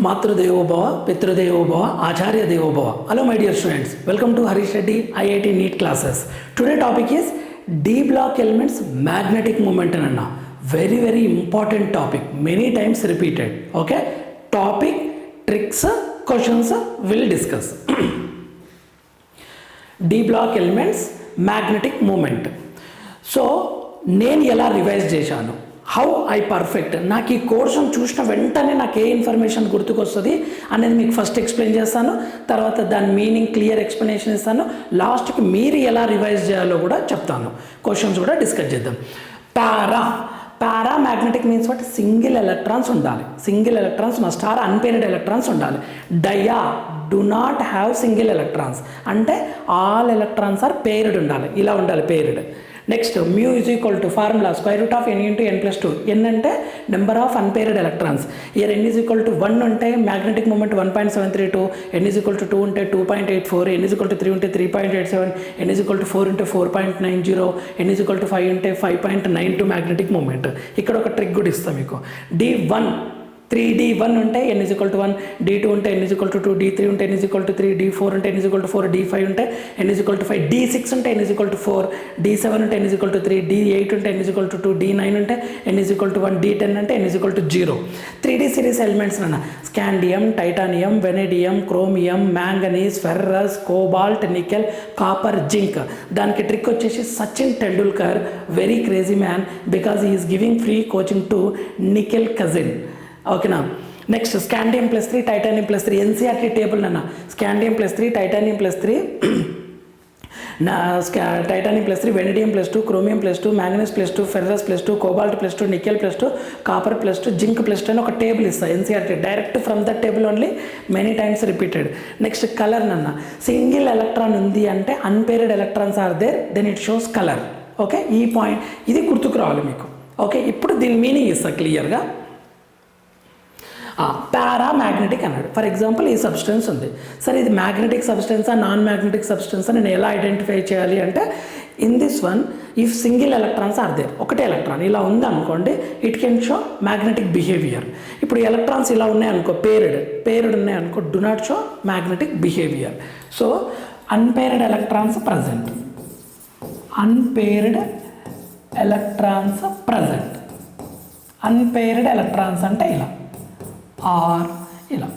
మాతృదేవోభవ పితృదేవోభవ ఆచార్య దేవోభవ. Hello my dear students, welcome to Harish Reddy IIT NEET classes. Today topic is D block elements magnetic moment anna. Very important topic, many times repeated. Okay, topic, tricks, questions will discuss. D block elements magnetic moment. So నేను ఎలా revise చేశాను, how I perfect, నాకు ఈ కోర్సును చూసిన వెంటనే నాకు ఏ information గుర్తుకొస్తుంది అనేది మీకు ఫస్ట్ ఎక్స్ప్లెయిన్ చేస్తాను. తర్వాత దాని మీనింగ్ క్లియర్ ఎక్స్ప్లెనేషన్ ఇస్తాను. లాస్ట్కి మీరు ఎలా రివైజ్ చేయాలో కూడా చెప్తాను. క్వశ్చన్స్ కూడా డిస్కస్ చేద్దాం. Paramagnetic means what? Single electrons ఉండాలి. Single electrons must are unpaired electrons ఉండాలి. Dia do not have single electrons అంటే ఆల్ ఎలక్ట్రాన్స్ ఆర్ పేర్డ్ ఉండాలి. ఇలా ఉండాలి paired. Next mu is equal to formula square root of n into n plus 2. N అంటే number of unpaired electrons. Where n is equal to 1 ఉంటే magnetic moment 1.732, n is equal to 2 ఉంటే 2.84, ఎన్ is equal to 3 ఉంటే 3.87, ఎన్ is equal to 4 ఉంటే 4.90, ఎన్ is equal to 5 ఉంటే 5.92 magnetic moment. ఇక్కడ ఒక trick కూడా ఇస్తాం మీకు. D1 3D1 ఉంటే ఎన్ ఈజ్ ఈక్వల్ టు 1, D2 ఉంటే ఎన్ ఈజ్ ఈక్వల్ టు 2, D3 ఉంటే ఎన్ ఈజ్ ఈక్వల్ టు 3, D4 ఉంటే ఎన్ ఈజ్ ఈక్వల్ టు 4, D5 ఉంటే ఎన్ ఈజ్ ఈక్వల్ టు 5, D6 ఉంటే ఎన్ ఈజ్ ఈక్వల్ టు 4, D7 ఉంటే ఎన్ ఈజ్ ఈక్వల్ టు 3, D8 ఉంటే ఎన్ ఈజ్ ఈక్వల్ టు 2, D9 ఉంటే ఎన్ is equal to 1, D10 అంటే n is equal to 0. 3D series elements అన్న scandium, titanium, vanadium, chromium, manganese, ferrous, cobalt, nickel, copper, zinc. దానికి trick వచ్చేసి Sachin Tendulkar, very crazy man, because he is giving free coaching to nickel cousin. ఓకేనా. Next scandium plus 3, titanium plus 3. NCERT table అన్న scandium plus 3, titanium plus 3, titanium plus 3, vanadium plus 2, chromium plus 2, manganese plus 2, ferrous plus 2, cobalt plus 2, nickel plus 2, copper plus 2, zinc plus 2 అని ఒక table ఇస్తాయి NCERT. Direct from the table only, many times repeated. Next colour అన్న single electron ఉంది అంటే unpaired electrons are there, then it shows colour. Okay, ఈ point ఇది గుర్తుకు రావాలి మీకు. ఓకే, ఇప్పుడు దీని మీనింగ్ ఇస్తా క్లియర్గా. పారా మ్యాగ్నెటిక్ అన్నాడు. ఫర్ ఎగ్జాంపుల్ ఈ సబ్స్టెన్స్ ఉంది. సరే ఇది మ్యాగ్నెటిక్ సబ్స్టెన్సా నాన్ మ్యాగ్నెటిక్ సబ్స్టెన్సా నేను ఎలా ఐడెంటిఫై చేయాలి అంటే, in this one if single electrons are there, ఒకటే ఎలక్ట్రాన్ ఇలా ఉంది అనుకోండి, it can show magnetic behaviour. ఇప్పుడు ఎలక్ట్రాన్స్ ఇలా ఉన్నాయనుకో, పేర్డ్ ఉన్నాయనుకో, do not show magnetic behaviour. So unpaired electrons present, unpaired electrons present. Unpaired electrons అంటే ఇలా ఆర్ ఇలా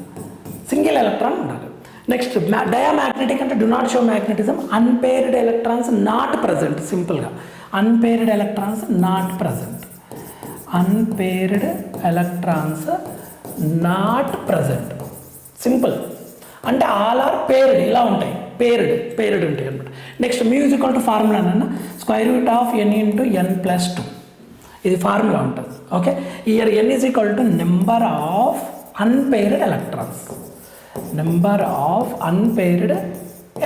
సింగిల్ ఎలక్ట్రాన్ ఉండాలి. నెక్స్ట్ డయామ్యాగ్నెటిక్ అంటే do not show magnetism. Unpaired electrons not present. సింపుల్గా unpaired electrons not present, unpaired electrons not present. Simple అంటే all are paired ఇలా ఉంటాయి, paired ఉంటాయి అనమాట. నెక్స్ట్ మ్యూజికల్ టు ఫార్ములా అన్న square root of n into n plus 2. ఇది formula ఉంటుంది. Okay, where n is equal to number of unpaired electrons, number of unpaired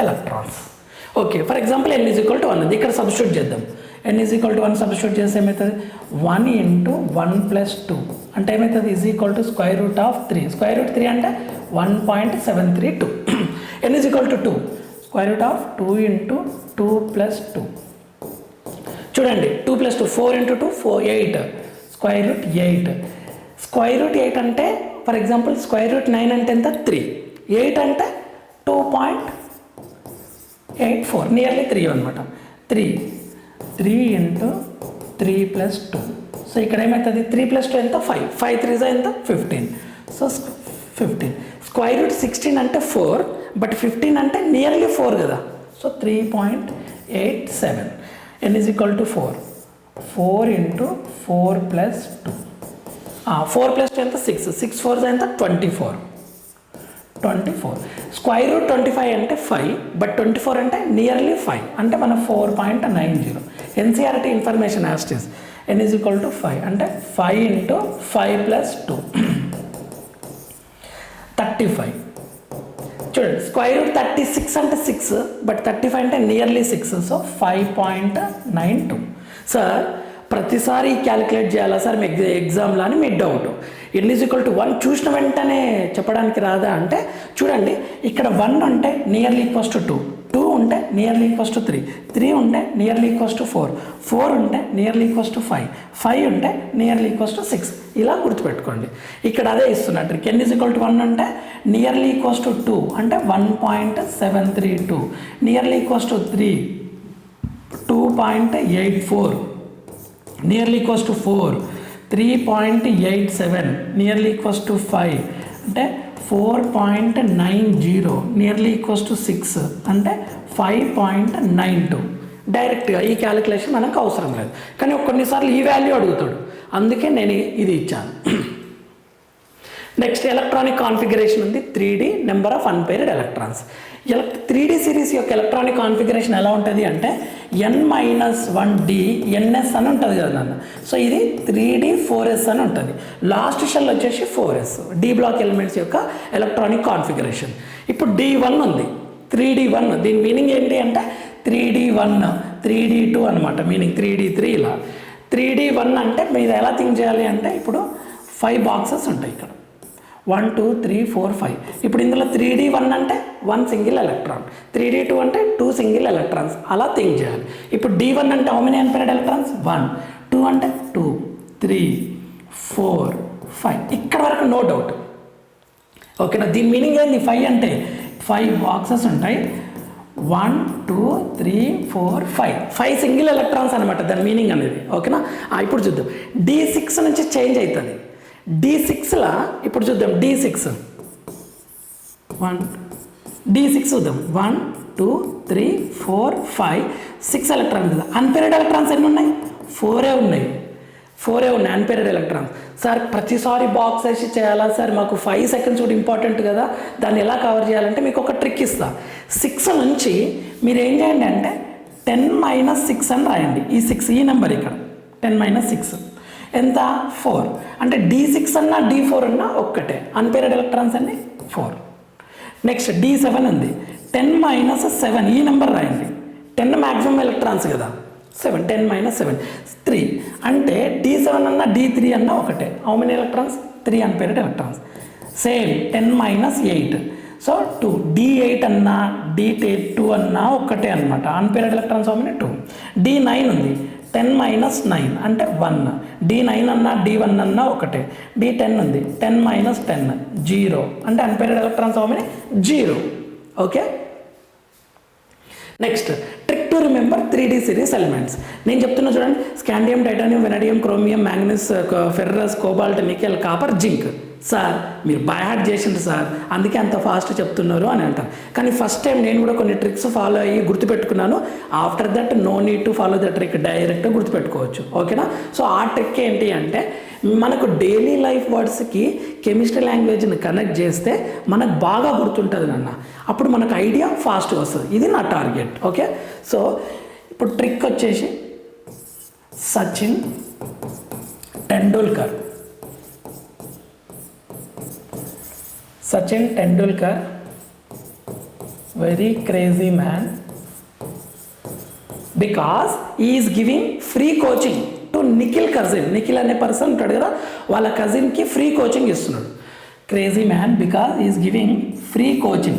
electrons. Okay, for example n is equal to 1 ఉంది, ఇక్కడ substitute చేద్దాం. N is equal to 1 substitute చేస్తే ఏమవుతుంది? 1 into 1 plus 2 అంటే ఏమవుతుంది? Is equal to square root of 3. Square root 3 అంటే 1.732. N is equal to 2, square root of 2 into 2 plus 2. చూడండి 2 plus 2 4 into 2 4 8, square root 8. Square root 8 అంటే for example square root 9 అంటే ఎంత? 3. 8 అంటే 2.84, నియర్లీ 3 అనమాట. 3 ఇంటూ 3 ప్లస్ 2. సో ఇక్కడ ఏమవుతుంది? 3 plus 2 ఎంత? 5. 5 3 ఎంత? 15. సో 15. స్క్వేర్ రూట్ 16 అంటే 4, బట్ 15 అంటే నియర్లీ 4 కదా. So 3.87. n is equal to 4. 4 into 4 plus 2. 4 plus 2 ఎంత? 6. 6 4 ఎంత? 24. స్క్వేర్ రూట్ 25 అంటే 5, బట్ 24 అంటే నియర్లీ 5 అంటే మన 4.90. NCERT information as it is n is equal to 5 అంటే 5 into 5 plus 2 35. చూడండి స్క్వేర్ రూట్ 36 అంటే 6, బట్ 35 అంటే నియర్లీ 6. సో 5.92. సార్ ప్రతిసారి క్యాలిక్యులేట్ చేయాలా సార్ మీ ఎగ్జామ్లో అని మీ doubt. N is equal to 1 చూసిన వెంటనే చెప్పడానికి రాదా అంటే, చూడండి ఇక్కడ 1 అంటే నియర్లీ ఈక్వల్స్ టు 2, 2 ఉంటే నియర్లీ ఈక్వల్స్ టు 3, 3 ఉంటే నియర్లీ ఈక్వల్స్ టు 4, 4 ఉంటే నియర్లీ ఈక్వల్స్ టు 5, 5 ఉంటే నియర్లీ ఈక్వల్స్ టు 6. ఇలా గుర్తుపెట్టుకోండి. ఇక్కడ అదే ఇస్తున్నా ట్రిక్. n = 1 అంటే నియర్లీ ఈక్వల్స్ టు 2 అంటే 1.732, nearly equals to 3 2.84, nearly equals to 4 3.87, nearly equals to 5 అంటే 4.90, నియర్లీ ఈక్వల్స్ టు 6 అంటే 5.92. డైరెక్ట్గా ఈ క్యాలిక్యులేషన్ మనకు అవసరం లేదు, కానీ కొన్నిసార్లు ఈ వాల్యూ అడుగుతాడు, అందుకే నేను ఇది ఇచ్చాను. నెక్స్ట్ ఎలక్ట్రానిక్ కాన్ఫిగరేషన్ ఉంది. 3D number of unpaired electrons. 3D series యొక్క ఎలక్ట్రానిక్ కాన్ఫిగరేషన్ ఎలా ఉంటుంది అంటే n-1d ns అని ఉంటుంది కదా నాన్న. సో ఇది 3D 4s అని ఉంటుంది. లాస్ట్ షెల్ వచ్చేసి 4s. డి బ్లాక్ ఎలిమెంట్స్ యొక్క ఎలక్ట్రానిక్ కాన్ఫిగరేషన్. ఇప్పుడు D1 ఉంది, 3D1. దీని మీనింగ్ ఏంటి అంటే 3D1 3D2 అనమాట. మీనింగ్ 3D3 ఇలా. 3D1 అంటే మీరు ఎలా థింక్ చేయాలి అంటే ఇప్పుడు 5 బాక్సెస్ ఉంటాయి ఇక్కడ, 1 2 3 4 5. ఇప్పుడు ఇందులో 3D1 అంటే 1 సింగిల్ ఎలక్ట్రాన్, 3D2 అంటే 2 సింగిల్ ఎలక్ట్రాన్స్, అలా థింక్ చేయాలి. ఇప్పుడు D1 అంటే హౌ మెనీ అన్పేర్డ్ ఎలక్ట్రాన్స్ 1, 2 అంటే 2 3 4 5. ఇక్కడ వరకు నో డౌట్, ఓకేనా. దీని మీనింగ్ ఏంది? 5 అంటే 5 బాక్సెస్ ఉంటాయి, 1 2 3 4 5 సింగిల్ ఎలక్ట్రాన్స్ అనమాట దాని మీనింగ్ అనేది, ఓకేనా. ఇప్పుడు చూద్దాం. D6 నుంచి చేంజ్ అవుతుంది. D6లా ఇప్పుడు చూద్దాం. D6 చూద్దాం. 1 2 3 4 5 6 ఎలక్ట్రాన్స్ కదా. అన్పేర్డ్ ఎలక్ట్రాన్స్ ఎన్ని ఉన్నాయి? 4 ఉన్నాయి. Unpaired electrons. సార్ ప్రతిసారి బాక్స్ వేసి చేయాలా సార్? మాకు 5 సెకండ్స్ కూడా ఇంపార్టెంట్ కదా, దాన్ని ఎలా కవర్ చేయాలంటే మీకు ఒక ట్రిక్ ఇస్తా. 6 నుంచి మీరు ఏం చేయండి అంటే 10 - 6 అని రాయండి. ఈ 6 ఈ నెంబర్ ఇక్కడ 10 - 6 ఎంత? 4. అంటే D6 అన్నా D4 అన్నా ఒక్కటే. అన్పేర్డ్ ఎలక్ట్రాన్స్ అన్ని 4. నెక్స్ట్ D7 ఉంది, 10 - 7 ఈ నెంబర్ రాయండి. 10 మ్యాక్సిమం ఎలక్ట్రాన్స్ కదా, 7 10 - 7 3. అంటే D7 అన్నా D3 అన్నా ఒకటే. How many electrons? 3 unpaired electrons. Same 10 - 8 so 2. D8 అన్నా D2 అన్నా ఒక్కటే అనమాట. Unpaired electrons how many? 2. D9 ఉంది, 10 - 9 అంటే 1. D9 అన్నా D1 అన్నా ఒకటే. D10 ఉంది, 10 - 10 0 అంటే unpaired electrons how many? 0. Okay. Next trick to remember 3D series elements. నేను చెప్తున్నా చూడండి. Scandium, titanium, vanadium, chromium, manganese, ferrous, cobalt, nickel, copper, zinc. Sir మీరు బై హార్ట్ చేసిండ్రు సార్, అందుకే అంత ఫాస్ట్ చెప్తున్నారు అని అంటారు. కానీ ఫస్ట్ టైం నేను కూడా కొన్ని ట్రిక్స్ ఫాలో అయ్యి గుర్తుపెట్టుకున్నాను. After that no need to follow the trick, డైరెక్ట్గా గుర్తుపెట్టుకోవచ్చు, ఓకేనా. సో ఆ ట్రిక్ ఏంటి అంటే మనకు డైలీ లైఫ్ వర్డ్స్కి కెమిస్ట్రీ లాంగ్వేజ్ని కనెక్ట్ చేస్తే మనకు బాగా గుర్తుంటుంది నాన్న. అప్పుడు మనకు ఐడియా ఫాస్ట్గా వస్తుంది. ఇది నా టార్గెట్, ఓకే. సో ఇప్పుడు ట్రిక్ వచ్చేసి Sachin Tendulkar. Sachin Tendulkar, very crazy man, because he is giving free coaching to Nikhil cousin. Nikhil అనే పర్సన్ ఉంటాడు కదా, వాళ్ళ కజిన్కి ఫ్రీ కోచింగ్ ఇస్తున్నాడు. Crazy man because he is giving free coaching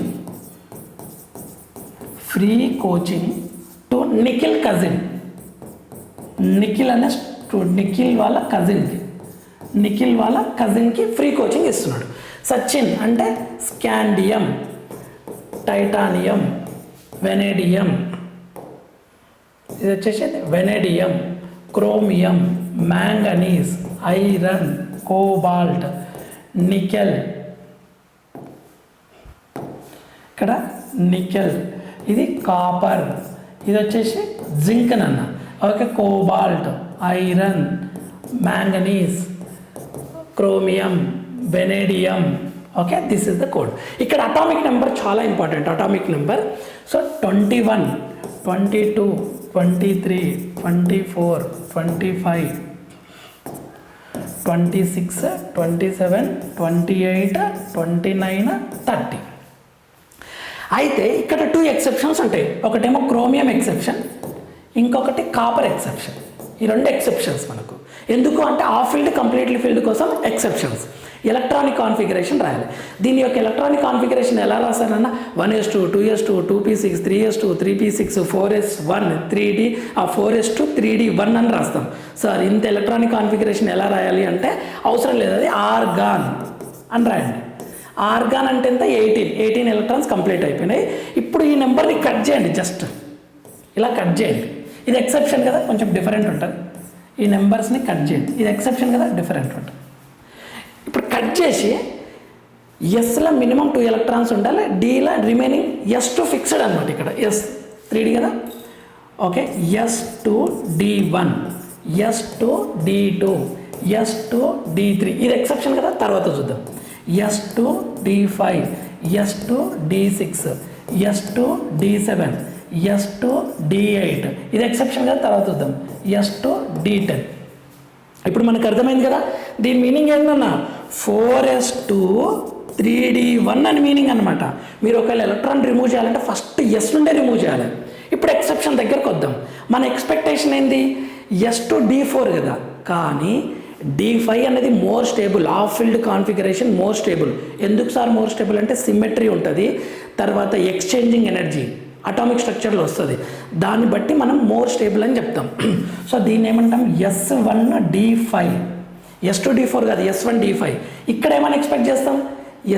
to Nikhil cousin. Nikhil వాళ్ళ కజిన్కి free coaching ఇస్తున్నాడు. సచిన్ అంటే scandium, titanium, vanadium, ఇది వచ్చేసి vanadium, chromium, manganese, iron, cobalt, nickel. ఇక్కడ నికెల్, ఇది కాపర్, ఇది వచ్చేసి జింక్ అన్న, okay. Cobalt, iron, manganese, chromium, vanadium, okay. This is the code. ఇక్కడ అటామిక్ నెంబర్ చాలా ఇంపార్టెంట్. Atomic number so 21 22 23 24 25 26 27 28 29 30. అయితే ఇక్కడ 2 ఎక్సెప్షన్స్ ఉంటాయి. ఒకటేమో క్రోమియం ఎక్సెప్షన్, ఇంకొకటి కాపర్ ఎక్సెప్షన్. ఈ 2 ఎక్సెప్షన్స్ మనకు ఎందుకు అంటే ఆ ఫీల్డ్ కంప్లీట్లీ ఫీల్డ్ కోసం ఎక్సెప్షన్స్. ఎలక్ట్రానిక్ కాన్ఫిగరేషన్ రాయాలి. దీని యొక్క ఎలక్ట్రానిక్ కాన్ఫిగరేషన్ ఎలా రాశారన్నా 1s2 2s2 2p6 3s2 3p6 4s1 3d 4s2 3d1 అని రాస్తాం. సార్ ఇంత ఎలక్ట్రానిక్ కాన్ఫిగరేషన్ ఎలా రాయాలి అంటే అవసరం లేదు, అది ఆర్గాన్ అని రాయండి. ఆర్గాన్ అంటే ఎంత 18 ఎలక్ట్రాన్స్ కంప్లీట్ అయిపోయినాయి. ఇప్పుడు ఈ నెంబర్ని కట్ చేయండి, జస్ట్ ఇలా కట్ చేయండి. ఇది ఎక్సెప్షన్ కదా, కొంచెం డిఫరెంట్ ఉంటుంది. ఈ నెంబర్స్ని కట్ చేయండి, ఇది ఎక్సెప్షన్ కదా, డిఫరెంట్ ఉంటుంది. ఇప్పుడు కట్ చేసి ఎస్లో మినిమం 2 ఎలక్ట్రాన్స్ ఉండాలి, డీలో రిమైనింగ్ S2 ఫిక్స్డ్ అనమాట. ఇక్కడ S 3D కదా, okay. S2 D1 S2 D2 S2 D3 ఇది ఎక్సెప్షన్ కదా, తర్వాత చూద్దాం. S2 D5 S2 D6 S2 D7 S2 D8 ఇది ఎక్సెప్షన్ కదా, తర్వాత చూద్దాం. S2 D10. ఇప్పుడు మనకు అర్థమైంది కదా, దీని మీనింగ్ ఏంటన్నా 4s2 3d1 అని మీనింగ్ అనమాట. మీరు ఒకవేళ ఎలక్ట్రాన్ రిమూవ్ చేయాలంటే ఫస్ట్ S నుండే రిమూవ్ చేయాలి. ఇప్పుడు ఎక్సెప్షన్ దగ్గరకు వద్దాం. మన ఎక్స్పెక్టేషన్ ఏంది, S2 D4 కదా, కానీ D5 అనేది more stable, of field configuration more stable. ఎందుకు సార్ మోర్ స్టేబుల్ అంటే సిమెట్రీ ఉంటుంది, తర్వాత ఎక్స్చేంజింగ్ ఎనర్జీ అటామిక్ స్ట్రక్చర్లో వస్తుంది. దాన్ని బట్టి మనం మోర్ స్టేబుల్ అని చెప్తాం. సో దీన్ని ఏమంటాం, S1 D5 S2 D4 కాదు, S1 D5. ఇక్కడ ఏమైనా ఎక్స్పెక్ట్ చేస్తాం,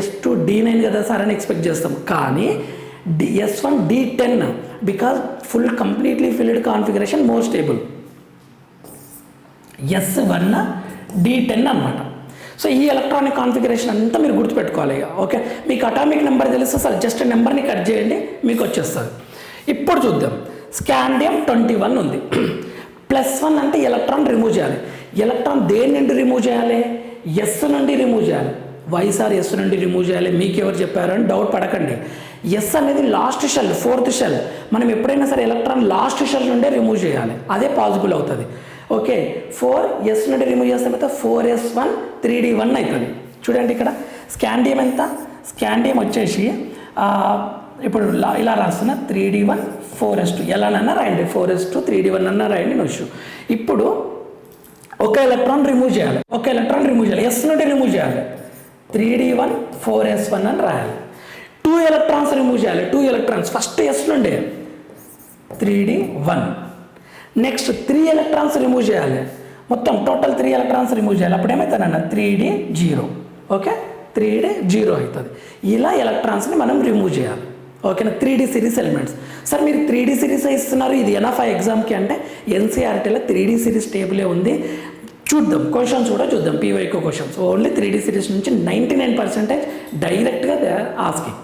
S2 D9 కదా సార్ అని ఎక్స్పెక్ట్ చేస్తాం, కానీ S1 D10 because full completely field configuration more stable. S1 D10 అనమాట. సో ఈ ఎలక్ట్రానిక్ కాన్ఫిగరేషన్ అంతా మీరు గుర్తుపెట్టుకోవాలి. ఓకే, మీకు అటామిక్ నెంబర్ తెలుసు సార్, జస్ట్ నెంబర్ని కట్ చేయండి మీకు వచ్చేస్తుంది. ఇప్పుడు చూద్దాం, స్కాండియం 21 ఉంది. +1 అంటే ఎలక్ట్రాన్ రిమూవ్ చేయాలి. ఎలక్ట్రాన్ దేని నుండి రిమూవ్ చేయాలి, S నుండి రిమూవ్ చేయాలి. వై సార్ S నుండి రిమూవ్ చేయాలి, మీకు ఎవరు చెప్పారు అని డౌట్ పడకండి. S అనేది లాస్ట్ షెల్, 4th షెల్. మనం ఎప్పుడైనా సరే ఎలక్ట్రాన్ లాస్ట్ షెల్ నుండే రిమూవ్ చేయాలి, అదే పాసిబుల్ అవుతుంది. ఓకే, 4s నుండి రిమూవ్ చేస్తే మొత్తం 4s1 3d1 అవుతుంది. చూడండి ఇక్కడ స్కాండియం ఎంత, స్కాండియం వచ్చేసి ఇప్పుడు ఇలా రాస్తున్న 3d1 4s2 ఎలానన్నా రాయండి, 4s2 3d1 అన్నా రాయండి, నో ఇష్యూ. ఇప్పుడు ఒక ఎలక్ట్రాన్ రిమూవ్ చేయాలి, ఒక ఎలక్ట్రాన్ రిమూవ్ చేయాలి, S నుండి రిమూవ్ చేయాలి, 3d1 4s1 అని రాయాలి. 2 ఎలక్ట్రాన్స్ రిమూవ్ చేయాలి, 2 ఎలక్ట్రాన్స్ ఫస్ట్ S నుండి 3d1. నెక్స్ట్ 3 ఎలక్ట్రాన్స్ రిమూవ్ చేయాలి, మొత్తం టోటల్ 3 ఎలక్ట్రాన్స్ రిమూవ్ చేయాలి. అప్పుడు ఏమవుతుందన్న 3d0. ఓకే, 3d0 అవుతుంది. ఇలా ఎలక్ట్రాన్స్ని మనం రిమూవ్ చేయాలి. ఓకేనా, 3D సిరీస్ ఎలిమెంట్స్. సార్ మీరు 3D సిరీస్ ఇస్తున్నారు, ఇది ఎన్ఎఫ్ఐ ఎగ్జామ్కి అంటే ఎన్సీఆర్టీలో 3D సిరీస్ టేబులే ఉంది. చూద్దాం క్వశ్చన్స్ కూడా చూద్దాం, PYQ questions. Only 3D series నుంచి 99% డైరెక్ట్గా దే ఆర్ ఆస్కింగ్.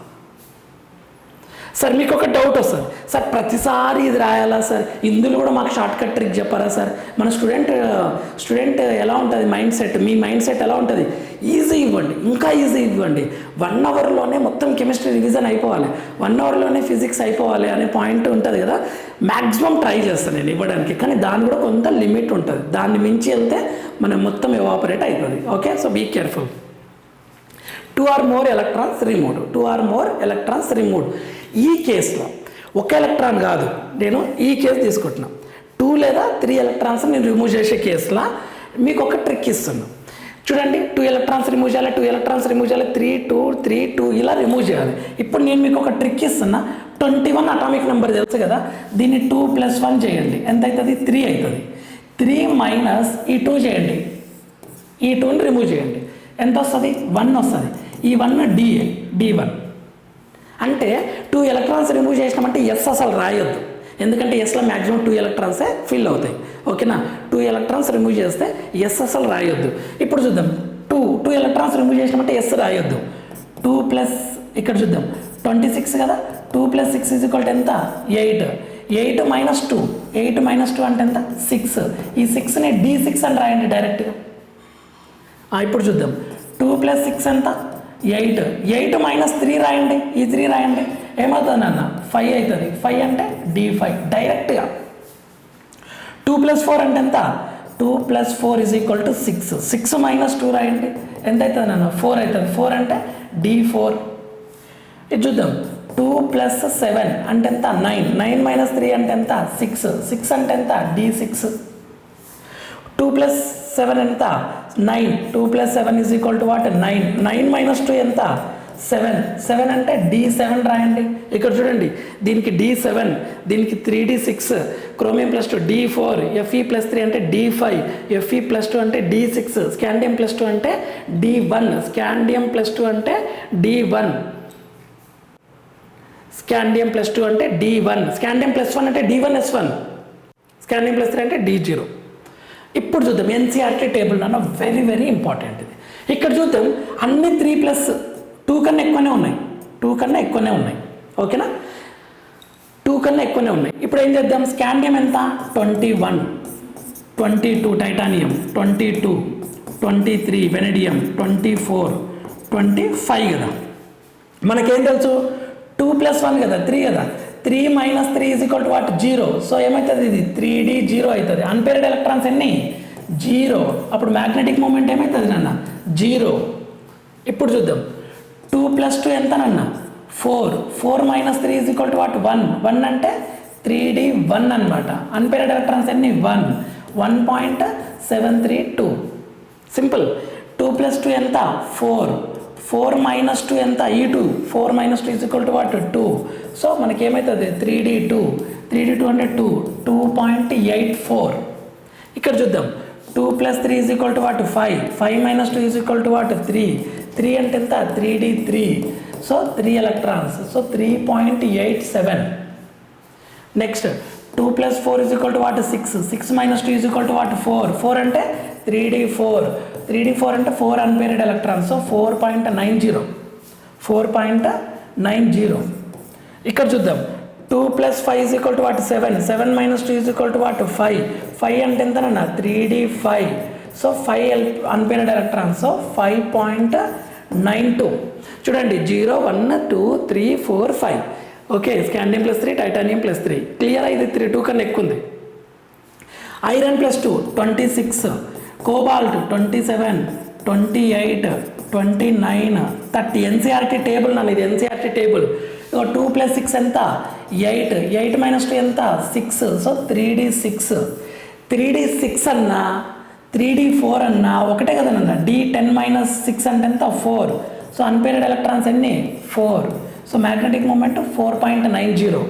సార్ మీకు ఒక డౌట్ వస్తుంది, సార్ ప్రతిసారి ఇది రాయాలా సార్, ఇందులో కూడా మాకు షార్ట్ కట్ ట్రిక్ చెప్పారా సార్? మన స్టూడెంట్ ఎలా ఉంటుంది మైండ్ సెట్, మీ మైండ్ సెట్ ఎలా ఉంటుంది, ఈజీ ఇవ్వండి, ఇంకా ఈజీ ఇవ్వండి. 1 అవర్లోనే మొత్తం కెమిస్ట్రీ రివిజన్ అయిపోవాలి, 1 అవర్లోనే ఫిజిక్స్ అయిపోవాలి అనే పాయింట్ ఉంటుంది కదా. మ్యాక్సిమం ట్రై చేస్తాను నేను ఇవ్వడానికి, కానీ దాని కూడా కొంత లిమిట్ ఉంటుంది. దాన్ని మించి వెళ్తే మనం మొత్తం ఎవాపరేట్ అవుతుంది. Okay, so be careful. 2 or more electrons removed, 2 or more electrons removed. ఈ కేసులో ఒక ఎలక్ట్రాన్ కాదు, నేను ఈ కేసు తీసుకుంటున్నా, 2 లేదా 3 ఎలక్ట్రాన్స్ నేను రిమూవ్ చేసే కేసులో మీకు ఒక ట్రిక్ ఇస్తున్నాను. చూడండి, 2 ఎలక్ట్రాన్స్ రిమూవ్ చేయాలి, 2 ఎలక్ట్రాన్స్ రిమూవ్ చేయాలి, 3 2 3 2 ఇలా రిమూవ్ చేయాలి. ఇప్పుడు నేను మీకు ఒక ట్రిక్ ఇస్తున్నా, 21 అటామిక్ నెంబర్ తెలుసు కదా, దీన్ని 2 + 1 చేయండి, ఎంత అవుతుంది, 3 అవుతుంది. 3 మైనస్ ఈ 2 చేయండి, ఈ 2ని రిమూవ్ చేయండి, ఎంత వస్తుంది, 1 వస్తుంది. ఈ 1 D1 అంటే 2 ఎలక్ట్రాన్స్ రిమూవ్ చేసినామంటే S అసలు రాయొద్దు, ఎందుకంటే Sలో మ్యాక్సిమం 2 ఎలక్ట్రాన్సే ఫిల్ అవుతాయి. ఓకేనా, 2 ఎలక్ట్రాన్స్ రిమూవ్ చేస్తే S అసలు రాయొద్దు. ఇప్పుడు చూద్దాం, 2 ఎలక్ట్రాన్స్ రిమూవ్ చేసినామంటే S రాయొద్దు. 2 ప్లస్ ఇక్కడ చూద్దాం 26 కదా, 2 + 6 = ఎంత, 8. 8 - 2, 8 - 2 అంటే ఎంత, 6. ఈ 6ని D6 అని రాయండి డైరెక్ట్గా. ఇప్పుడు చూద్దాం, 2 + 6 ఎంత, 8. 8 - 3 రాయండి, ఈ 3 రాయండి, ఏమవుతుంది అన్న, 5 అవుతుంది. 5 అంటే D5 డైరెక్ట్గా. 2 + 4 అంటే ఎంత, 2 + 4 = 6. 6 - 2 రాయండి, ఎంత అవుతుంది అన్న, 4 అవుతుంది. 4 అంటే D4. ఇది చూద్దాం, 2 + 7 అంటే ఎంత, 9. 9 - 3 అంటే ఎంత, 6. 6 అంటే ఎంత, D6. 2 + 7 ఎంత, 9, 2 + 7 = what? 9. 9 - 2 ఎంత? 7. 7 అంటే D7 రాయండి. ఇక్కడ చూడండి, దీనికి D7, దీనికి 3D6, క్రోమియం +2 D4, Fe+3 అంటే D5, Fe+2 అంటే D6, స్కాండియం +2 అంటే D1, స్కాండియం +2 అంటే D1, స్కాండియం +2 అంటే D1, స్కాండియం +1 అంటే D1S1, స్కాండియం +3 అంటే D0. ఇప్పుడు చూద్దాం ఎన్సీఆర్టీ టేబుల్ నాన్న, వెరీ వెరీ ఇంపార్టెంట్ ఇది. ఇక్కడ చూద్దాం అన్ని 3+2 కన్నా ఎక్కువనే ఉన్నాయి, 2 కన్నా ఎక్కువనే ఉన్నాయి. ఓకేనా, 2 కన్నా ఎక్కువనే ఉన్నాయి. ఇప్పుడు ఏం చేద్దాం, స్కాండియం ఎంత? 21, 22 టైటానియం, 22, 23 వెనడియం, 24, 25 కదా. మనకేం తెలుసు, 2 + 1 కదా, 3 కదా. 3 - 3 = what? 0. సో ఏమవుతుంది, ఇది 3D0 అవుతుంది. అన్పేర్డ్ ఎలక్ట్రాన్స్ ఎన్ని? 0. అప్పుడు మ్యాగ్నెటిక్ మూమెంట్ ఏమవుతుంది నాన్న? 0. ఇప్పుడు చూద్దాం, 2 + 2 ఎంత నాన్న? 4. 4 - 3 = what? 1. 1 అంటే 3D1 అనమాట. అన్పేర్డ్ ఎలక్ట్రాన్స్ ఎన్ని? 1. 1.732. సింపుల్. 2 + 2 ఎంత? 4. 4 - 2 ఎంత? ఈ 2. 4 - 2 = what? 2. సో మనకి ఏమవుతుంది? 3D2. 3D2 అంటే 2. 2.84. ఇక్కడ చూద్దాం, 2 + 3 = what? 5. 5 - 2 = what? 3. 3 అంటే ఎంత? 3D3. So 3 electrons. So 3.87. Next 2 + 4 = what? 6. 6 - 2 = what? 4. 4 అంటే 3D4. 3D4 అంటే 4 అన్పేర్డ్ ఎలక్ట్రాన్స్. సో 4.90. 4.90. ఇక్కడ చూద్దాం, 2 + 5 = what? 7. 7 - 2 = what? 5. 5 అంటే ఎంతనన్నా? 3D5. So 5 unpaired electrons. So 5.92. చూడండి, 0, 1, 2, 3, 4, 5. Okay, scandium +3, titanium +3. క్లియర్ అయితే 3, 2 కన్నా ఎక్కువ ఉంది. Iron +2 26, cobalt 27, 28, 29, 30. ఎన్సీఆర్టీ టేబుల్ నన్ను, ఇది ఎన్సీఆర్టీ టేబుల్. 2 + 6 ఎంత? 8. 8 - 2 ఎంత? 6. So 3D6. 3D6 అన్నా 3D4 అన్నా ఒకటే కదా నన్న. D10 - 6 అంటే ఎంత? 4. సో అన్పేర్డ్ ఎలక్ట్రాన్స్ ఎన్ని? 4. So magnetic moment 4.90.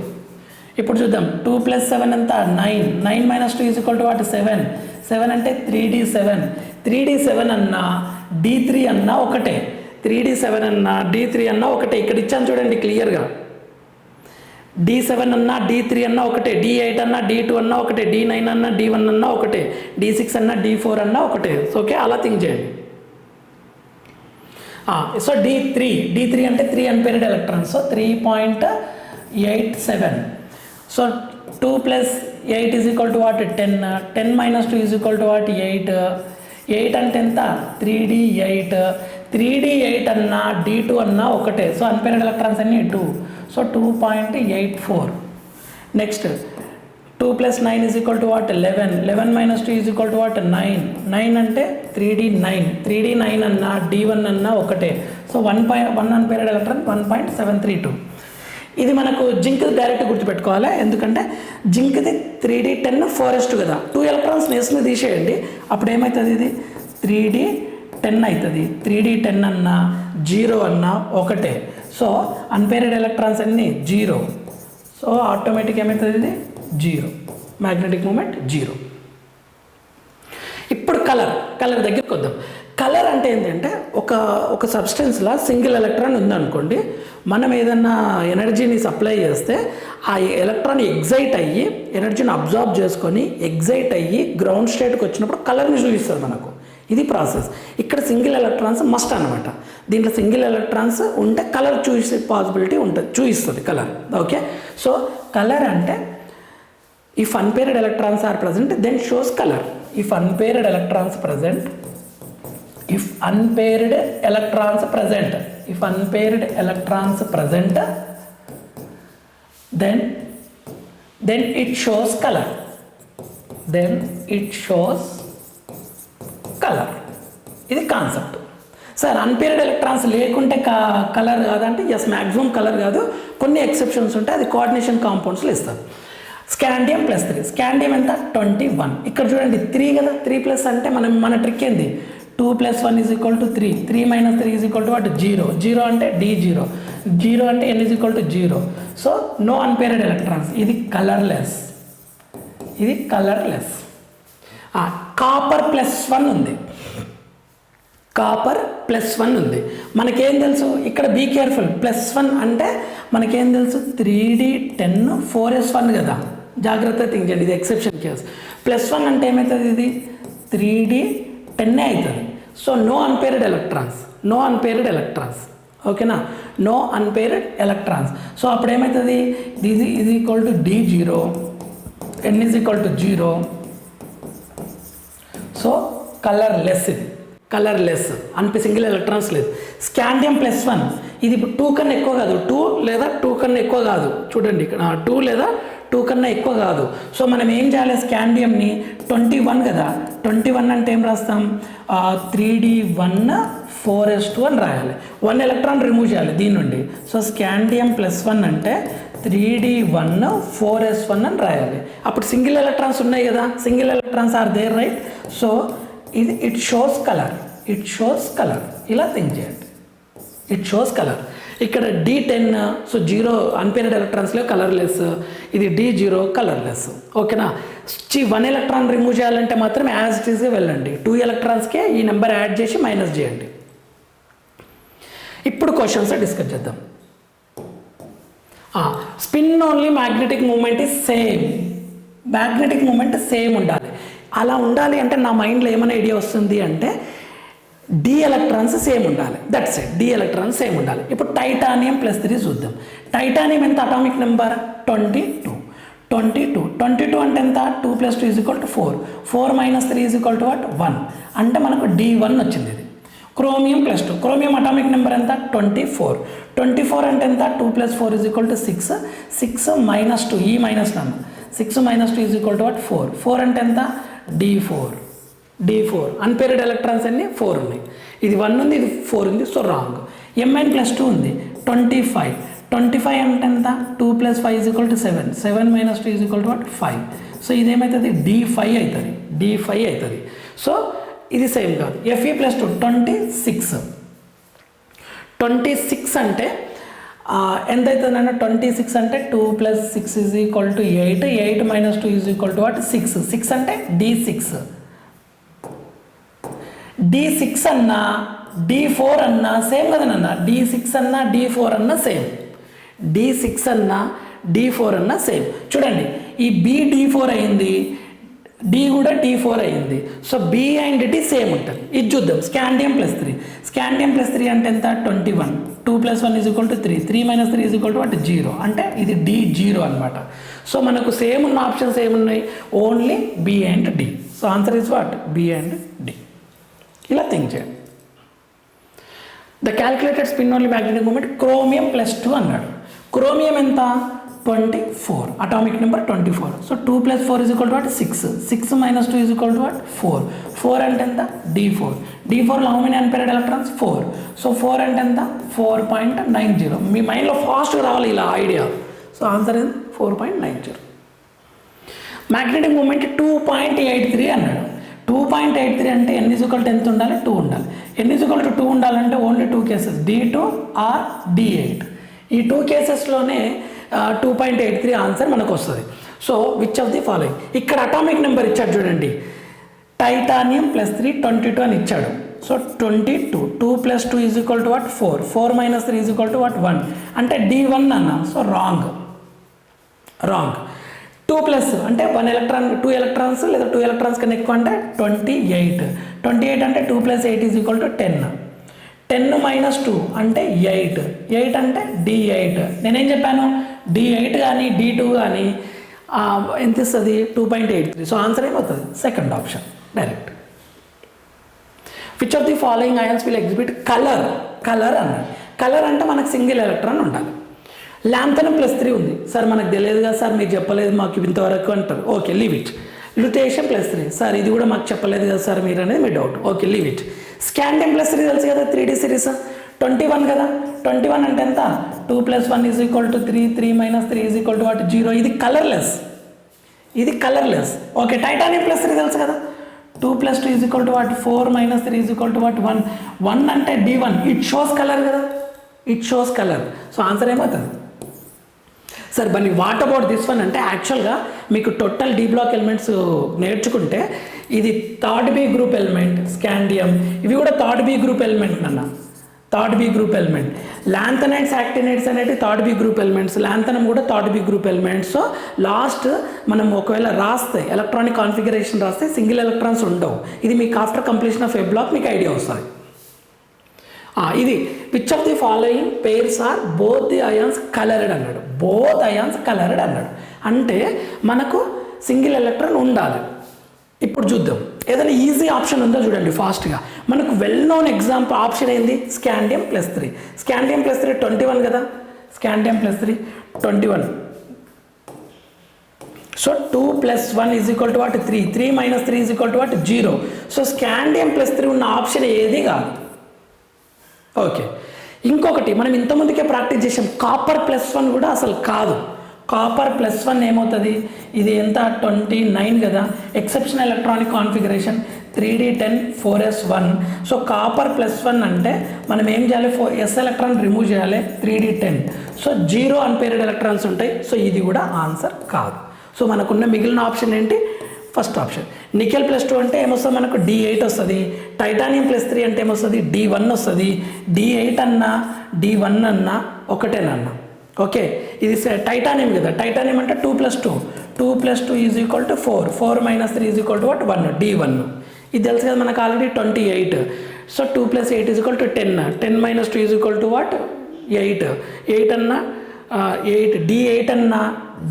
ఇప్పుడు చూద్దాం, 2 + 7 ఎంత? 9. 9 - 2 = what? 7. 7 అంటే 3D7. 3D7 అన్నా D3 అన్నా ఒకటే. 3D7 అన్నా D3 అన్నా ఒకటే. ఇక్కడ ఇచ్చాను చూడండి క్లియర్గా. D7 అన్నా D3 అన్నా ఒకటే. D8 అన్నా D2 అన్నా ఒకటే. D9 అన్నా D1 అన్నా ఒకటే. D6 అన్నా D4 అన్నా ఒకటే. ఓకే, అలా థింక్ చేయండి. సో D3 అంటే 3 unpaired electrons. So 3.87. So 2 + 8 = what? 10. 10 - 2 = what? 8. 8 అంటే ఎంత? 3D8. 3D8 అన్నా D2 అన్నా ఒకటే. సో అన్పేర్డ్ ఎలక్ట్రాన్స్ అన్ని 2. సో 2.84. Next 2 + 9 = what? 11. 11 - 2 = what? 9. 9 అంటే 3D9. 3D9 అన్నా D1 అన్నా ఒకటే. So 1 unpaired electron 1.732. ఇది మనకు జింక్ డైరెక్ట్ గుర్తుపెట్టుకోవాలి, ఎందుకంటే జింక్ది 3D10 4s2 కదా. 2 ఎలక్ట్రాన్స్ ఎస్ని తీసేయండి, అప్పుడు ఏమవుతుంది? ఇది 3D10 అవుతుంది. 3D10 అన్నా 0 అన్నా ఒకటే. సో అన్పేర్డ్ ఎలక్ట్రాన్స్ అన్ని 0. సో ఆటోమేటిక్ ఏమవుతుంది? ఇది 0. Magnetic moment 0. ఇప్పుడు కలర్ దగ్గరికి వద్దాం. కలర్ అంటే ఏంటంటే ఒక సబ్స్టెన్స్లో సింగిల్ ఎలక్ట్రాన్ ఉందనుకోండి, మనం ఏదన్నా ఎనర్జీని సప్లై చేస్తే ఆ ఎలక్ట్రాన్ ఎగ్జైట్ అయ్యి ఎనర్జీని అబ్జార్బ్ చేసుకొని ఎగ్జైట్ అయ్యి గ్రౌండ్ స్టేట్కి వచ్చినప్పుడు కలర్ని చూపిస్తుంది మనకు. ఇది ప్రాసెస్. ఇక్కడ సింగిల్ ఎలక్ట్రాన్స్ మస్ట్ అనమాట. దీంట్లో సింగిల్ ఎలక్ట్రాన్స్ ఉంటే కలర్ చూసే పాసిబిలిటీ ఉంటుంది, చూపిస్తుంది కలర్. ఓకే, సో కలర్ అంటే if unpaired electrons are present then shows colour. If unpaired electrons present, if unpaired electrons present, then it shows color. ఇది concept. Sir unpaired electrons లేకుంటే colour కాదంటే yes, maximum colour కాదు, కొన్ని exceptions ఉంటాయి, అది coordination కాంపౌండ్స్లో ఇస్తారు. Scandium +3. Scandium ఎంత? 21. ఇక్కడ చూడండి 3 కదా, 3+ అంటే మన ట్రిక్ ఏంది? 2 + 1 = 3, 3 - 3 = what? 0, 0 అంటే D0, 0 అంటే N = 0. So no unpaired electrons. ఇది కలర్లెస్, ఇది కలర్లెస్. కాపర్ +1 ఉంది, కాపర్ +1 ఉంది. మనకేం తెలుసు ఇక్కడ, బీ కేర్ఫుల్, +1 అంటే మనకేం తెలుసు 3D10 4s1 కదా, జాగ్రత్తగా థింక్ చేయండి, ఇది ఎక్సెప్షన్ కేస్. +1 అంటే ఏమవుతుంది, ఇది 3D10 అవుతుంది. So no unpaired electrons, no unpaired electrons, ఓకేనా, నో అన్పేర్డ్ ఎలక్ట్రాన్స్. సో అప్పుడు ఏమవుతుంది, ఇది = D0, N = 0. సో కలర్లెస్, ఇది కలర్లెస్, సింగిల్ ఎలక్ట్రాన్స్ లేదు. స్కాండియం +1 ఇది ఇప్పుడు 2 కన్నా ఎక్కువ కాదు, 2 లేదా 2 కన్నా ఎక్కువ కాదు, చూడండి ఇక్కడ 2 లేదా 2 కన్నా ఎక్కువ కాదు. సో మనం ఏం చేయాలి, స్కాండియంని 21 కదా, 21 అంటే ఏం రాస్తాం, 3D1 4s2 అని రాయాలి. 1 ఎలక్ట్రాన్ రిమూవ్ చేయాలి దీని నుండి. సో స్కాండియం +1 అంటే 3D1 4s1 అని రాయాలి. అప్పుడు సింగిల్ ఎలక్ట్రాన్స్ ఉన్నాయి కదా, single electrons are there, right. So ఇది it shows colour, it shows colour, ఇలా థింక్ చేయండి, ఇట్ షోస్ కలర్. ఇక్కడ D10, సో 0 అన్పేర్డ్ ఎలక్ట్రాన్స్లో కలర్లెస్, ఇది D0 కలర్లెస్, ఓకేనా. 1 ఎలక్ట్రాన్ రిమూవ్ చేయాలంటే మాత్రం యాజ్ ఇట్ ఈస్గా వెళ్ళండి, 2 ఎలక్ట్రాన్స్కే ఈ నెంబర్ యాడ్ చేసి మైనస్ చేయండి. ఇప్పుడు క్వశ్చన్స్ డిస్కస్ చేద్దాం. Spin only magnetic moment is same, magnetic moment same ఉండాలి. అలా ఉండాలి అంటే నా మైండ్లో ఏమైనా ఐడియా వస్తుంది అంటే డి ఎలక్ట్రాన్స్ సేమ్ ఉండాలి, that's it, D electrons same ఉండాలి. ఇప్పుడు టైటానియం +3 చూద్దాం. టైటానియం ఎంత అటామిక్ నెంబర్, 22. 22 అంటే ఎంత, 2 + 2 = 4, 4 - 3 = what, 1, అంటే మనకు D1 వచ్చింది. ఇది క్రోమియం +2, క్రోమియం అటామిక్ నెంబర్ ఎంత, 24. 24 అంటే ఎంత, 2 + 4 = 6, 6 - 2, ఈ మైనస్ నన్ను, 6 - 2 = what, 4, 4 అంటే ఎంత, D4. అన్పేర్డ్ ఎలక్ట్రాన్స్ అన్ని 4 ఉన్నాయి, ఇది 1 ఉంది, ఇది 4 ఉంది, సో రాంగ్. Mn +2 ఉంది, 25. 25 అంటే ఎంత, 2 + 5 = 7, 7 - 2 = what, 5. సో ఇదేమవుతుంది, D5 అవుతుంది, D5 అవుతుంది. సో ఇది సేమ్ కాదు. Fe +2 26. 26 అంటే ఎంత అవుతుందన్న, 26 అంటే 2 + 6 = 8, 8 - 2 = what, 6, 6 అంటే D6. D6 అన్నా D4 అన్నా సేమ్ కదనన్న, D6 అన్నా D4 అన్నా సేమ్, D6 అన్నా D4 అన్నా సేమ్. చూడండి ఈ B D4 అయింది, D కూడా D4 అయింది, so B and D same ఉంటుంది. ఇది చూద్దాం. స్కాండియం +3, స్కాండియం +3 అంటే ఎంత, 21. 2 + 1 = 3, 3 - 3 = what, 0, అంటే ఇది D0 అనమాట. సో మనకు సేమ్ ఉన్న ఆప్షన్స్ ఏమున్నాయి, only B and D. So answer is what, B and D. ఇలా థింక్ చేయండి. The calculated spin only magnetic moment chromium +2 అన్నాడు. క్రోమియం ఎంత, 24, atomic number 24. So 2 + 4 = what, 6, 6 - 2 = what, 4, 4 అంటే ఎంత, D4. D4లో how many unpaired electrons, 4. So 4 అంటే ఎంత, 4.90. మీ మైండ్లో ఫాస్ట్గా రావాలి ఇలా ఐడియా. సో ఆన్సర్ ఏంది, 4.90. మ్యాగ్నెటిక్ మూమెంట్ 2.83 అన్నాడు. 2.83 అంటే N = ఎంత ఉండాలి, 2 ఉండాలి. N = 2 ఉండాలంటే only 2 cases, D2 are D8. ఈ 2 కేసెస్లోనే 2.83 ఆన్సర్ మనకు వస్తుంది. So which of the following, ఇక్కడ అటామిక్ నెంబర్ ఇచ్చాడు చూడండి, టైటానియం +3 22 అని ఇచ్చాడు. సో 22, 2 + 2 = what, 4, 4 - 3 = what, 1, అంటే D1 అన్న. సో రాంగ్, 2+ అంటే 1 ఎలక్ట్రాన్, 2 ఎలక్ట్రాన్స్ లేదా 2 ఎలక్ట్రాన్స్ కన్నా ఎక్కువ అంటే 28. 28 అంటే 2 + 8 = 10. 10 - 2 అంటే 8, 8 అంటే D8. నేనేం చెప్పాను, D8 కానీ D2 కానీ ఎంత ఇస్తుంది, 2.83. సో ఆన్సర్ ఏమవుతుంది, second option direct. Which of the following ions will exhibit colour, colour అన్నాడు. కలర్ అంటే మనకు సింగిల్ ఎలక్ట్రాన్ ఉండాలి. ల్యాంథనం +3 ఉంది, సార్ మనకు తెలియదు కదా సార్, మీరు చెప్పలేదు మాకు ఇంతవరకు అంటారు. Okay, leave it. Lutetium +3, sir ఇది కూడా మాకు చెప్పలేదు కదా సార్ మీరు అనేది మీ doubt. Okay, leave it. Scandium +3 తెలుసు కదా, 3D సిరీస్ 21 కదా, 21 అంటే ఎంత, 2 + 1 = 3, 3 - 3 = what, 0. ఇది కలర్లెస్, ఇది కలర్లెస్. ఓకే, టైటానియం +3 తెలుసు కదా, 2 + 2 = what? 4 - 3 = what? 1. 1 అంటే D1. ఇట్ షోస్ కలర్ కదా, it shows colour. So answer ఏమవుతుంది? సరే Bunny what about this one అంటే యాక్చువల్గా మీకు టోటల్ డి బ్లాక్ ఎలిమెంట్స్ నేర్చుకుంటే ఇది third B group element, scandium ఇవి కూడా థర్డ్ బి గ్రూప్ ఎలిమెంట్ అన్న, third B group element. Lanthanides, actinides అనేవి third B group elements, lanthanum కూడా third B group elements. So last మనం ఒకవేళ రాస్తే ఎలక్ట్రానిక్ కాన్ఫిగరేషన్ రాస్తే సింగిల్ ఎలక్ట్రాన్స్ ఉండవు. ఇది మీకు after completion of A block మీకు ఐడియా వస్తుంది. ఇది which of the following pairs are both the ions coloured అన్నాడు, బోత్ అయాన్స్ కలర్డ్ అన్నాడు అంటే మనకు సింగిల్ ఎలక్ట్రాన్ ఉండాలి. ఇప్పుడు చూద్దాం ఏదైనా ఈజీ ఆప్షన్ ఉందో చూడండి ఫాస్ట్గా. మనకు వెల్ నోన్ ఎగ్జాంపుల్ ఆప్షన్ ఏంది? స్కాండియం +3. స్కాండియం +3 21 కదా, scandium +3 21. So 2 + 1 = what? 3. 3 - 3 = what? 0. So scandium +3 ఉన్న ఆప్షన్ ఏది కాదు. ఓకే, ఇంకొకటి మనం ఇంతకుముందుకే ప్రాక్టీస్ చేసాం, కాపర్ +1 కూడా అసలు కాదు. కాపర్ +1 ఏమవుతుంది? ఇది ఎంత? 29 కదా. Exceptional electronic configuration 3d10 4s1. So copper +1 అంటే మనం ఏం చేయాలి? s ఎలక్ట్రాన్ రిమూవ్ చేయాలి, 3d10. సో 0 అన్పేర్డ్ ఎలక్ట్రాన్స్ ఉంటాయి. సో ఇది కూడా ఆన్సర్ కాదు. సో మనకున్న మిగిలిన ఆప్షన్ ఏంటి? First option. నికెల్ +2 అంటే ఏమొస్తుంది? మనకు D8 వస్తుంది. టైటానియం +3 అంటే ఏమొస్తుంది? D1 వస్తుంది. D8 అన్నా D1 అన్నా ఒకటేనన్నా. ఓకే, ఇది టైటానియం కదా, టైటానియం అంటే 2 + 2. 2 + 2 = 4. 4 - 3 = what? 1. D1. ఇది తెలుసు కదా మనకు ఆల్రెడీ 28. సో 2 + 8 = 10. 10 - 2 = what? 8. 8 అన్నా 8. D8 అన్నా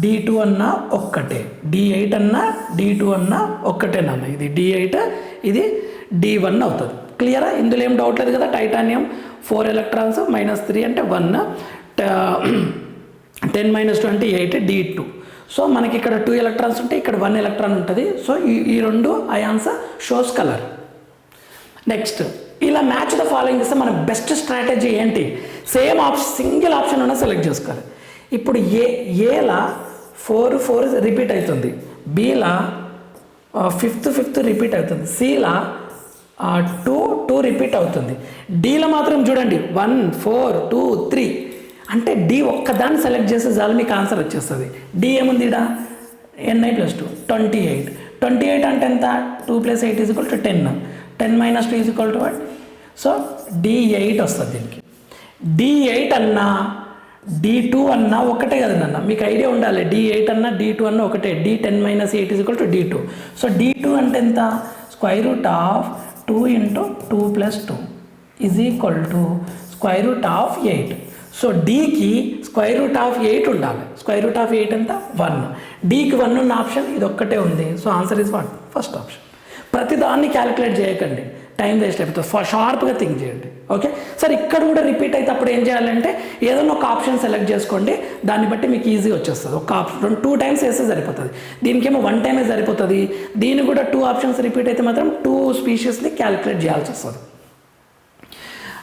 D2 అన్నా ఒక్కటే. D8 అన్నా D2 అన్నా ఒక్కటేనన్నా. ఇది D8, ఇది D1 అవుతుంది. క్లియరా? ఇందులో ఏం డౌట్ లేదు కదా. టైటానియం 4 ఎలక్ట్రాన్స్, -3 అంటే 1. 10 - 2 అంటే 8, D2. సో మనకి ఇక్కడ 2 ఎలక్ట్రాన్స్ ఉంటే ఇక్కడ 1 ఎలక్ట్రాన్ ఉంటుంది. సో ఈ రెండు అయాన్స్ షోస్ కలర్. నెక్స్ట్ ఇలా మ్యాచ్ ద ఫాలోయింగ్ ఇస్తే మన బెస్ట్ స్ట్రాటజీ ఏంటి? సేమ్ ఆప్షన్, సింగిల్ ఆప్షన్ ఉన్న సెలెక్ట్ చేసుకోవాలి. ఇప్పుడు ఏలా 4 4 రిపీట్ అవుతుంది, బీలా 5th రిపీట్ అవుతుంది, సిలా 2 2 రిపీట్ అవుతుంది, డీలో మాత్రం చూడండి 1 4 2 3 అంటే డి ఒక్కదాన్ని సెలెక్ట్ చేస్తే చాలు మీకు ఆన్సర్ వచ్చేస్తుంది. డి ఏముంది ఇడా? Ni + 2 28. 28 అంటే ఎంత? 2 + 8 = 10. 10 - 2 = what? సో D8 వస్తుంది దీనికి. D8 అన్నా D2 అన్నా ఒకటే కదా నాన్న, మీకు ఐడియా ఉండాలి. D8 అన్నా D2 అన్నా ఒకటే. D10 - 8 = D2. సో D2 అంటే ఎంత? √2 × 2 + 2 = √8. సో డీకి √8 ఉండాలి. √8 ఎంత? 1. డీకి 1 ఉన్న ఆప్షన్ ఇది ఒక్కటే ఉంది. So answer is what? First option. ప్రతిదాన్ని క్యాలిక్యులేట్ చేయకండి, టైం వేస్ట్ అయిపోతుంది. షార్ప్గా థింక్ చేయండి. ఓకే సార్, ఇక్కడ కూడా రిపీట్ అయితే అప్పుడు ఏం చేయాలంటే ఏదైనా ఒక ఆప్షన్ సెలెక్ట్ చేసుకోండి, దాన్ని బట్టి మీకు ఈజీ వచ్చేస్తుంది. ఒక ఆప్షన్ 2 టైమ్స్ వేస్తే సరిపోతుంది. దీనికేమో 1 టైమే సరిపోతుంది. దీనికి కూడా 2 ఆప్షన్స్ రిపీట్ అయితే మాత్రం 2 స్పీషీస్ని క్యాలిక్యులేట్ చేయాల్సి వస్తుంది.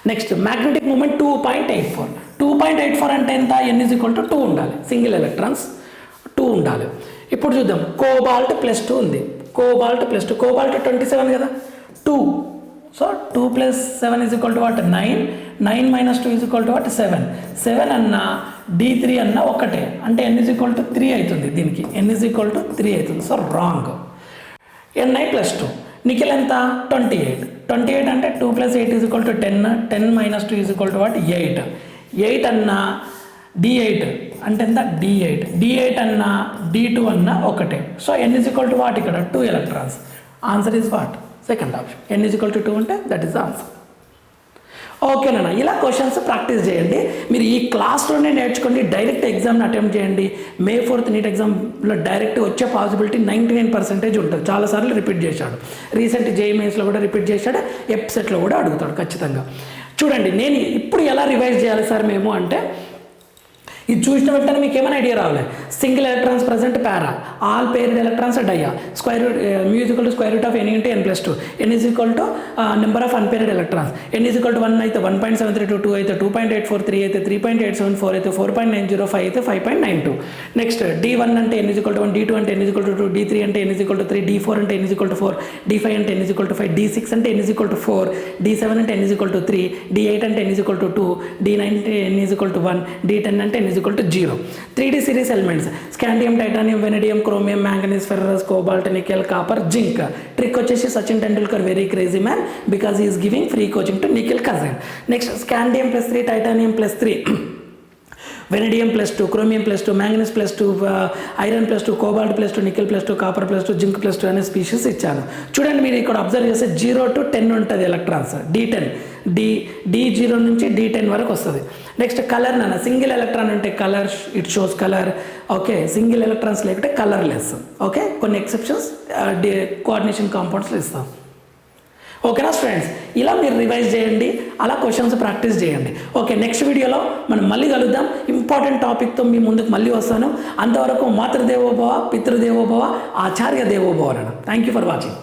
Next magnetic moment 2.84. 2.84 అంటే ఎంత? N = 2 ఉండాలి. సింగిల్ ఎలక్ట్రాన్స్ 2 ఉండాలి. ఇప్పుడు చూద్దాం. కోబాల్ట్ +2 ఉంది. కోబాల్ట్ +2, కోబాల్ట్ 27 కదా, 2. So 2 + 7 = what? 9. 9 - 2 = what? 7. 7 అన్నా D3 అన్నా ఒకటే అంటే N = 3 అవుతుంది. దీనికి N = 3 అవుతుంది. So wrong. Ni + 2. నికెల్ ఎంత? 28. 28 అంటే 2 + 8 = 10. 10 - 2 = what? 8. 8 అన్నా D8 అంటే ఎంత? D8. D8 అన్నా D2 అన్నా ఒకటే. So N = what? ఇక్కడ 2 electrons. Answer is what? Second option. N = 2 ఉంటే దట్ ఈస్ ద ఆన్సర్. ఓకేనా? ఇలా క్వశ్చన్స్ ప్రాక్టీస్ చేయండి. మీరు ఈ క్లాస్లోనే నేర్చుకోండి. డైరెక్ట్ ఎగ్జామ్ని అటెంప్ట్ చేయండి. May 4th నీట్ ఎగ్జామ్లో డైరెక్ట్ వచ్చే పాసిబిలిటీ 99% ఉంటుంది. చాలాసార్లు రిపీట్ చేశాడు. రీసెంట్ JEE మెయిన్స్లో కూడా రిపీట్ చేశాడు. EPSETలో కూడా అడుగుతాడు ఖచ్చితంగా. చూడండి, నేను ఇప్పుడు ఎలా రివైజ్ చేయాలి సార్ మేము అంటే, ఇది చూసిన వెంటనే మీకు ఏమైనా ఐడియా రావాలి. Single electrons present para, all paired electrons dia, square root mu is equal to square root of n into n plus 2, n is equal to number of unpaired electrons, n is equal to 1 అయితే 1.732, 2 అయితే 2.843 అయితే 3.874 అయితే 4.905 అయితే 5.92. Next d1 అంటే n is equal to 1, d2 అంటే n is equal to 2, d3 అంటే n is equal to 3, d4 అంటే n is equal to 4, d5 అంటే n is equal to 5, d6 అంటే n is equal to 4, d7 అంటే n is equal to 3, d8 అంటే n is equal to 2, d9 అంటే n is equal to 1, d10 అంటే n is equal to 0. 3d series elements scandium, titanium, vanadium, chromium, manganese, ferrous, cobalt, nickel, copper, zinc. Trick వచ్చేసి Sachin Tendulkar very crazy man because is giving free coaching to Nikhil cousin. Next scandium +3, titanium +3, vanadium +2, chromium +2, manganese +2, iron +2, cobalt +2, nickel +2, copper +2, zinc +2 అనే species ఇచ్చాను. చూడండి మీరు ఇక్కడ observe చేస్తే 0 to 10 ఉంటుంది electrons, d10, d0 నుంచి d10 వరకు వస్తుంది. నెక్స్ట్ కలర్ నాన్న, సింగిల్ ఎలక్ట్రాన్ అంటే colour, it shows colour. Okay, single electrons లేకుంటే కలర్లెస్. ఓకే, కొన్ని ఎక్సెప్షన్స్ కోఆర్డినేషన్ కాంపౌండ్స్లో ఇస్తాం. ఓకేనా స్టూడెంట్స్, ఇలా మీరు రివైజ్ చేయండి, అలా క్వశ్చన్స్ ప్రాక్టీస్ చేయండి. ఓకే, నెక్స్ట్ వీడియోలో మనం మళ్ళీ కలుద్దాం. ఇంపార్టెంట్ టాపిక్తో మీ ముందుకు మళ్ళీ వస్తాను. అంతవరకు మాతృదేవోభవ, పితృదేవోభవ, ఆచార్య దేవోభవ. Thank you for watching.